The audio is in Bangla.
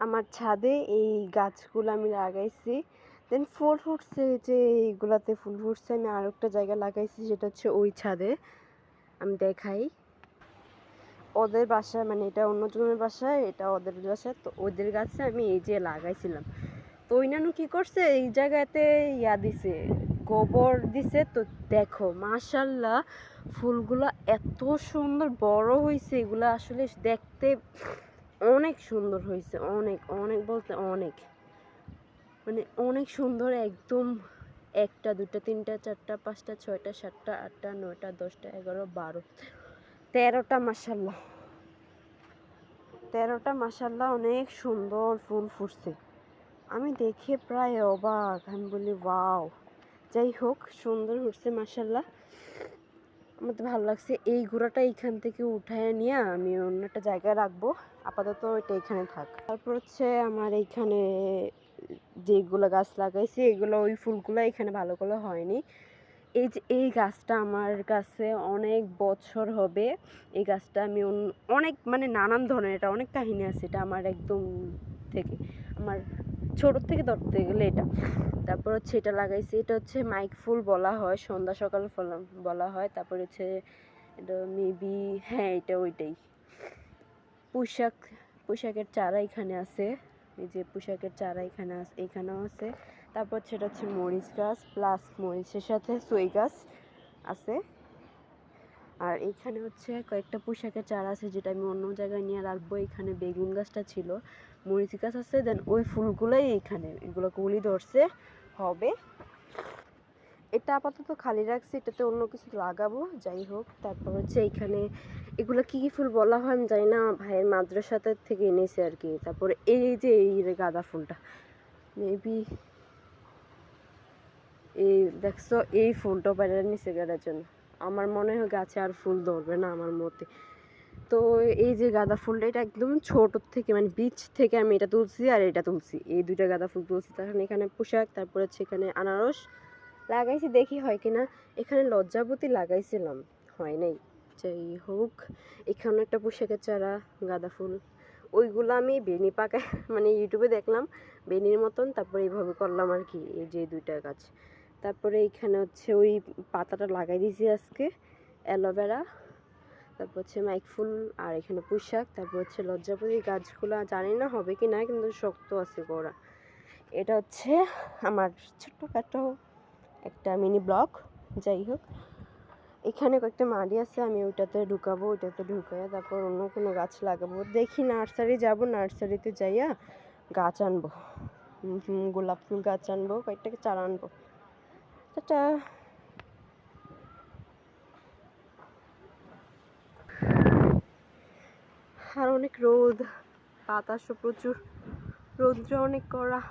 আমার ছাদে এই গাছগুলো আমি লাগাইছি। দেন ফুল ফুটছে, যে এইগুলাতে ফুল ফুটছে। আমি আর একটা জায়গায় লাগাইছি, যেটা হচ্ছে ওই ছাদে। আমি দেখাই ওদের বাসায়, মানে এটা অন্যজনের বাসায়, এটা ওদের বাসায়। তো ওদের গাছে আমি এই যে লাগাইছিলাম। তো ওই নানু কী করছে, এই জায়গাতে দিছে, গোবর দিছে। তো দেখো মাশাল্লাহ ফুলগুলো এত সুন্দর বড় হয়েছে। এগুলো আসলে দেখতে অনেক সুন্দর হয়েছে, অনেক অনেক বলতে অনেক, মানে অনেক সুন্দর একদম। 1টা 2টা 3টা 4টা 5টা 6টা 7টা 8টা 9টা 10টা 11 12 13টা মাশাল্লাহ, 13টা মাশাল্লাহ অনেক সুন্দর ফুল ফুটছে। আমি দেখে প্রায় অবাক, আমি বলি ওয়াও। যাই হোক, সুন্দর ফুটছে মাশাল্লাহ, আমার তো ভালো লাগছে। এই গুঁড়াটা এইখান থেকে উঠায় নিয়ে আমি অন্য একটা জায়গায় রাখবো, আপাতত এটা এখানে থাক। তারপর হচ্ছে আমার এইখানে যেগুলো গাছ লাগাইছি, এগুলো ওই ফুলগুলো এখানে ভালো করে হয়নি। এই যে এই গাছটা আমার কাছে অনেক বছর হবে। এই গাছটা আমি অনেক, মানে নানান ধরনের, এটা অনেক কাহিনী আছে। এটা আমার একদম থেকে, আমার ছোটোর থেকে ধরতে গেলে এটা। তারপর হচ্ছে এটা লাগাইছি, এটা হচ্ছে মাইক ফুল বলা হয়, সন্ধ্যা সকাল ফল বলা হয়। তারপর হচ্ছে এটা মেবি, হ্যাঁ এটা ওইটাই। পুঁইশাকের চারা এখানে আছে, এই যে পুঁইশাকের চারা এখানে আছে, এখানেও আছে। তারপর সেটা হচ্ছে মরিচ গাছ, প্লাস মরিচের সাথে সই গাছ আছে। আর এইখানে হচ্ছে কয়েকটা পুঁইশাকের চারা আছে, যেটা আমি অন্য জায়গায় নিয়ে রাখবো। এখানে বেগুন গাছটা ছিল, মরিচ গাছ আছে, দেন ওই ফুলগুলোই এইখানে, এগুলো কুলি ধরছে, হবে। এটা আপাতত খালি রাখছি, এটাতে অন্য কিছু লাগাবো। যাই হোক, তারপর হচ্ছে এইখানে এগুলো কী কী ফুল বলা হয় আমি জানি না, ভাইয়ের মাদ্রাসাতে থেকে এনেছে আর কি। তারপরে এই যে এই গাঁদা ফুলটা, মেবি এই দেখছো, এই ফুলটা বাইরে নিচে গাড়ার জন্য আমার মনে হয় গাছে আর ফুল ধরবে না আমার মতে। তো এই যে গাঁদা ফুলটা, এটা একদম ছোটোর থেকে, মানে বীজ থেকে আমি এটা তুলছি আর এটা তুলছি, এই দুইটা গাঁদা ফুল তুলছি। তখন এখানে পোশাক, তারপরে হচ্ছে এখানে আনারস লাগাইছি, দেখি হয় কিনা। এখানে লজ্জাবতী লাগাইছিলাম, হয় নাই। যাই হোক, এখানে একটা পোশাকের চারা, গাঁদা ফুল, ওইগুলো আমি বেনি পাকায়, মানে ইউটিউবে দেখলাম বেনির মতন, তারপরে এইভাবে করলাম আর কি, এই যে দুইটা গাছ। তারপরে এইখানে হচ্ছে ওই পাতাটা লাগাই দিয়েছি আজকে, অ্যালোভেরা। তারপর হচ্ছে মাইক ফুল, আর এখানে পুঁইশাক। তারপর হচ্ছে লজ্জাপতি গাছগুলো জানি না হবে কি না, কিন্তু শক্ত আছে গোড়া। এটা হচ্ছে আমার ছোট্টখাটো একটা মিনি ব্লগ। যাই হোক, এখানে কয়েকটা মাটি আছে, আমি ওইটাতে ঢুকাবো, ওইটাতে ঢুকাই তারপর অন্য কোনো গাছ লাগাবো। দেখি নার্সারি যাব, নার্সারিতে যাইয়া গাছ আনবো, গোলাপ ফুল গাছ আনবো, কয়েকটাকে চারা আনবো। এটা আর অনেক রোদ, বাতাসও প্রচুর, রৌদ্র অনেক কড়া।